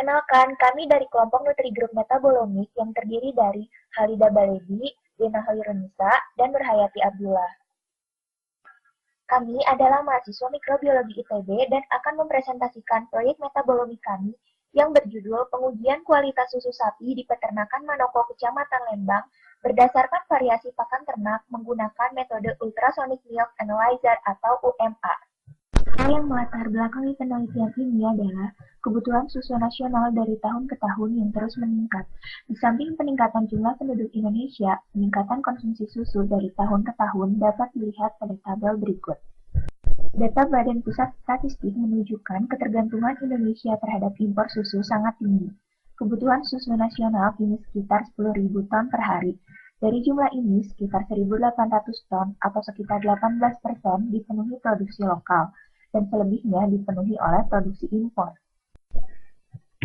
Perkenalkan, kami dari kelompok Nutri Group Metabolomik yang terdiri dari Halida Baledi, Dina Hoirunisa, dan Nurhayati Abdullah. Kami adalah mahasiswa mikrobiologi ITB dan akan mempresentasikan proyek metabolomik kami yang berjudul Pengujian Kualitas Susu Sapi di Peternakan Manoko Kecamatan Lembang berdasarkan variasi pakan ternak menggunakan metode Ultrasonic Milk Analyzer atau UMA. Hal yang melatar belakangi penelitian ini adalah kebutuhan susu nasional dari tahun ke tahun yang terus meningkat. Di samping peningkatan jumlah penduduk Indonesia, peningkatan konsumsi susu dari tahun ke tahun dapat dilihat pada tabel berikut. Data Badan Pusat Statistik menunjukkan ketergantungan Indonesia terhadap impor susu sangat tinggi. Kebutuhan susu nasional kini sekitar 10.000 ton per hari. Dari jumlah ini, sekitar 1.800 ton atau sekitar 18% dipenuhi produksi lokal, dan selebihnya dipenuhi oleh produksi impor.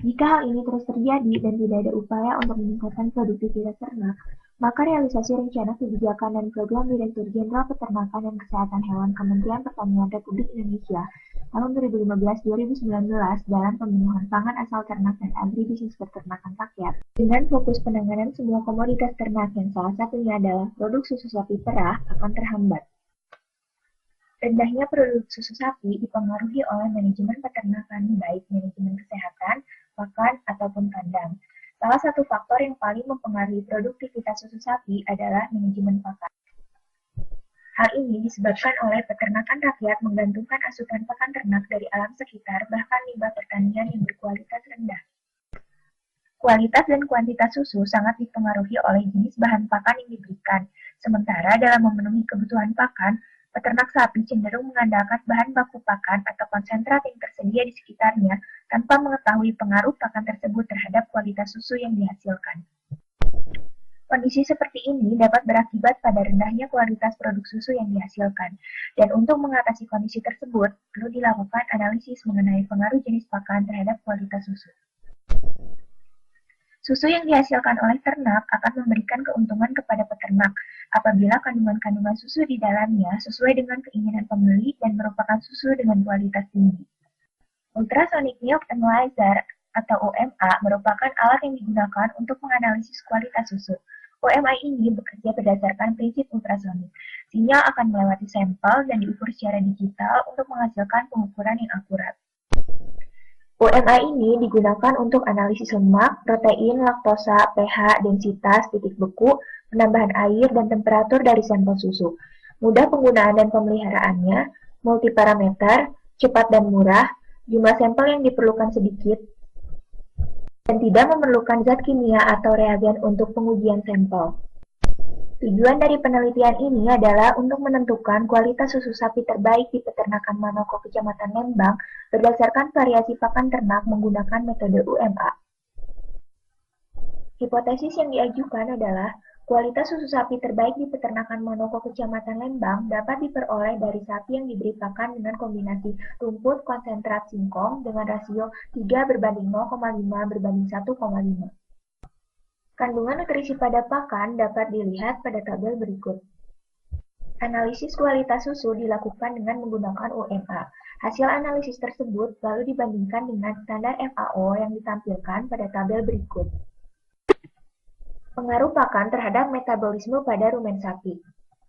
Jika hal ini terus terjadi dan tidak ada upaya untuk meningkatkan produktivitas ternak, maka realisasi rencana kebijakan dan program Direktur Jenderal Peternakan dan Kesehatan Hewan Kementerian Pertanian Republik Indonesia tahun 2015-2019 dalam pemenuhan pangan asal ternak dan agribisnis peternakan rakyat dengan fokus penanganan semua komoditas ternak yang salah satunya adalah produk susu sapi perah akan terhambat. Rendahnya produk susu sapi dipengaruhi oleh manajemen peternakan, baik manajemen kesehatan, pakan, ataupun kandang. Salah satu faktor yang paling mempengaruhi produktivitas susu sapi adalah manajemen pakan. Hal ini disebabkan oleh peternakan rakyat menggantungkan asupan pakan ternak dari alam sekitar, bahkan limbah pertanian yang berkualitas rendah. Kualitas dan kuantitas susu sangat dipengaruhi oleh jenis bahan pakan yang diberikan. Sementara dalam memenuhi kebutuhan pakan, peternak sapi cenderung mengandalkan bahan baku pakan atau konsentrat yang tersedia di sekitarnya tanpa mengetahui pengaruh pakan tersebut terhadap kualitas susu yang dihasilkan. Kondisi seperti ini dapat berakibat pada rendahnya kualitas produk susu yang dihasilkan. Dan untuk mengatasi kondisi tersebut, perlu dilakukan analisis mengenai pengaruh jenis pakan terhadap kualitas susu. Susu yang dihasilkan oleh ternak akan memberikan keuntungan kepada peternak apabila kandungan-kandungan susu di dalamnya sesuai dengan keinginan pembeli dan merupakan susu dengan kualitas tinggi. Ultrasonic Milk Analyzer atau UMA merupakan alat yang digunakan untuk menganalisis kualitas susu. UMA ini bekerja berdasarkan prinsip ultrasonik. Sinyal akan melewati sampel dan diukur secara digital untuk menghasilkan pengukuran yang akurat. UMA ini digunakan untuk analisis lemak, protein, laktosa, pH, densitas, titik beku, penambahan air, dan temperatur dari sampel susu. Mudah penggunaan dan pemeliharaannya, multiparameter, cepat dan murah, jumlah sampel yang diperlukan sedikit, dan tidak memerlukan zat kimia atau reagen untuk pengujian sampel. Tujuan dari penelitian ini adalah untuk menentukan kualitas susu sapi terbaik di peternakan Manoko Kecamatan Lembang berdasarkan variasi pakan ternak menggunakan metode UMA. Hipotesis yang diajukan adalah kualitas susu sapi terbaik di peternakan Manoko Kecamatan Lembang dapat diperoleh dari sapi yang diberi pakan dengan kombinasi rumput konsentrat singkong dengan rasio 3:0,5:1,5. Kandungan nutrisi pada pakan dapat dilihat pada tabel berikut. Analisis kualitas susu dilakukan dengan menggunakan UMA. Hasil analisis tersebut lalu dibandingkan dengan standar FAO yang ditampilkan pada tabel berikut. Pengaruh pakan terhadap metabolisme pada rumen sapi.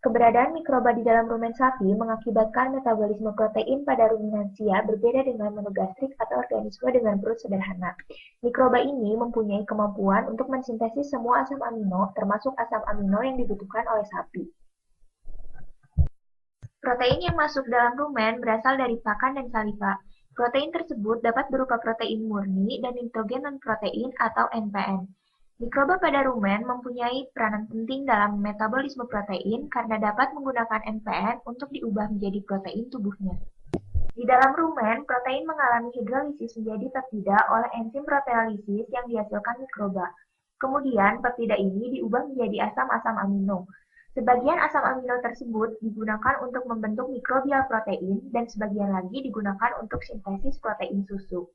Keberadaan mikroba di dalam rumen sapi mengakibatkan metabolisme protein pada ruminansia berbeda dengan monogastrik atau organisme dengan perut sederhana. Mikroba ini mempunyai kemampuan untuk mensintesis semua asam amino, termasuk asam amino yang dibutuhkan oleh sapi. Protein yang masuk dalam rumen berasal dari pakan dan saliva. Protein tersebut dapat berupa protein murni dan nitrogen non-protein atau NPN. Mikroba pada rumen mempunyai peranan penting dalam metabolisme protein karena dapat menggunakan NPN untuk diubah menjadi protein tubuhnya. Di dalam rumen, protein mengalami hidrolisis menjadi peptida oleh enzim proteolisis yang dihasilkan mikroba. Kemudian, peptida ini diubah menjadi asam-asam amino. Sebagian asam amino tersebut digunakan untuk membentuk mikrobial protein dan sebagian lagi digunakan untuk sintesis protein susu.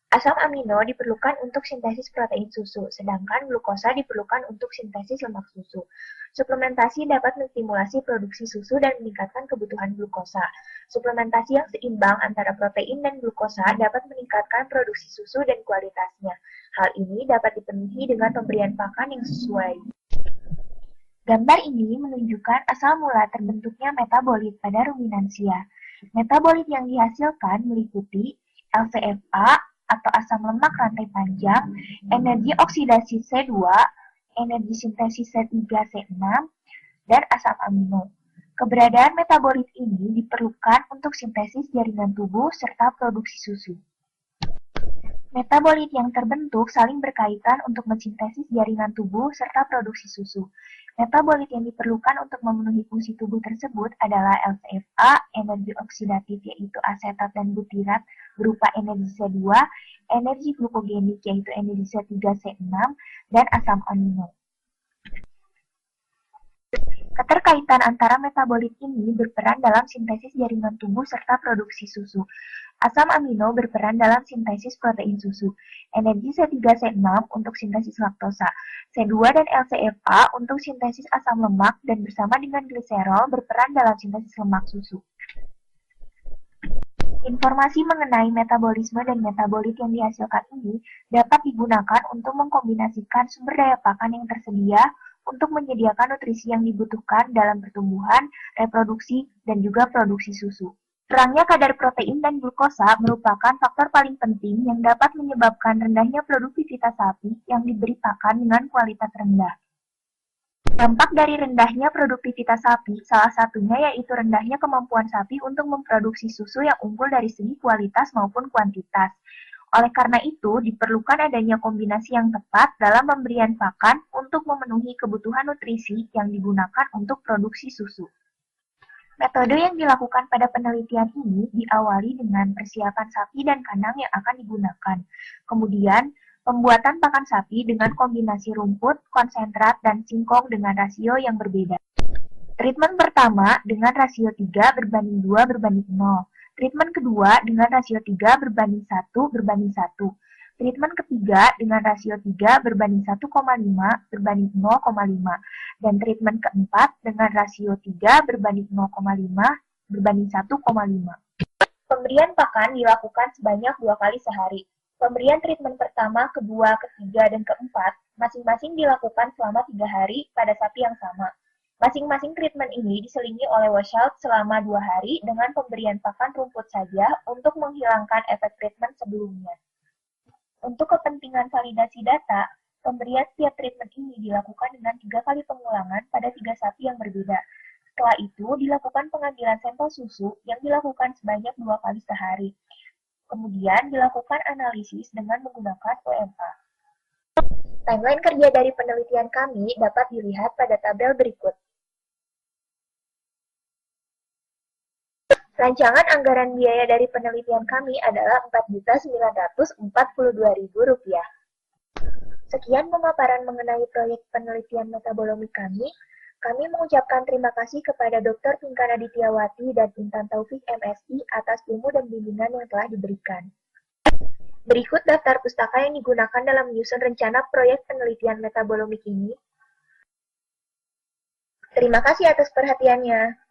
Asam amino diperlukan untuk sintesis protein susu, sedangkan glukosa diperlukan untuk sintesis lemak susu. Suplementasi dapat menstimulasi produksi susu dan meningkatkan kebutuhan glukosa. Suplementasi yang seimbang antara protein dan glukosa dapat meningkatkan produksi susu dan kualitasnya. Hal ini dapat dipenuhi dengan pemberian pakan yang sesuai. Gambar ini menunjukkan asal mula terbentuknya metabolit pada ruminansia. Metabolit yang dihasilkan meliputi LCFA atau asam lemak rantai panjang, energi oksidasi C2, energi sintesis C3C6, dan asam amino. Keberadaan metabolit ini diperlukan untuk sintesis jaringan tubuh serta produksi susu. Metabolit yang terbentuk saling berkaitan untuk mensintesis jaringan tubuh serta produksi susu. Metabolit yang diperlukan untuk memenuhi fungsi tubuh tersebut adalah LCFA, energi oksidatif yaitu asetat dan butirat berupa energi C2, energi glukogenik yaitu energi C3C6, dan asam amino. Keterkaitan antara metabolit ini berperan dalam sintesis jaringan tubuh serta produksi susu. Asam amino berperan dalam sintesis protein susu. Energi C3C6 untuk sintesis laktosa. C2 dan LCFA untuk sintesis asam lemak dan bersama dengan gliserol berperan dalam sintesis lemak susu. Informasi mengenai metabolisme dan metabolit yang dihasilkan ini dapat digunakan untuk mengkombinasikan sumber daya pakan yang tersedia untuk menyediakan nutrisi yang dibutuhkan dalam pertumbuhan, reproduksi, dan juga produksi susu. Kurangnya kadar protein dan glukosa merupakan faktor paling penting yang dapat menyebabkan rendahnya produktivitas sapi yang diberi pakan dengan kualitas rendah. Dampak dari rendahnya produktivitas sapi, salah satunya yaitu rendahnya kemampuan sapi untuk memproduksi susu yang unggul dari segi kualitas maupun kuantitas. Oleh karena itu, diperlukan adanya kombinasi yang tepat dalam pemberian pakan untuk memenuhi kebutuhan nutrisi yang digunakan untuk produksi susu. Metode yang dilakukan pada penelitian ini diawali dengan persiapan sapi dan kandang yang akan digunakan. Kemudian, pembuatan pakan sapi dengan kombinasi rumput, konsentrat, dan singkong dengan rasio yang berbeda. Treatment pertama dengan rasio 3:2:0. Treatment kedua dengan rasio 3:1:1. Treatment ketiga dengan rasio 3:1,5:0,5. Dan treatment keempat dengan rasio 3:0,5:1,5. Pemberian pakan dilakukan sebanyak 2 kali sehari. Pemberian treatment pertama, kedua, ketiga, dan keempat masing-masing dilakukan selama 3 hari pada sapi yang sama. Masing-masing treatment ini diselingi oleh washout selama 2 hari dengan pemberian pakan rumput saja untuk menghilangkan efek treatment sebelumnya. Untuk kepentingan validasi data, pemberian setiap treatment ini dilakukan dengan 3 kali pengulangan pada 3 sapi yang berbeda. Setelah itu, dilakukan pengambilan sampel susu yang dilakukan sebanyak 2 kali sehari. Kemudian, dilakukan analisis dengan menggunakan OMA. Timeline kerja dari penelitian kami dapat dilihat pada tabel berikut. Rancangan anggaran biaya dari penelitian kami adalah Rp4.942.000. Sekian pemaparan mengenai proyek penelitian metabolomi kami. Kami mengucapkan terima kasih kepada Dr. Pinkan Adityawati dan Intan Taufik MSI atas ilmu dan bimbingan yang telah diberikan. Berikut daftar pustaka yang digunakan dalam menyusun rencana proyek penelitian metabolomi ini. Terima kasih atas perhatiannya.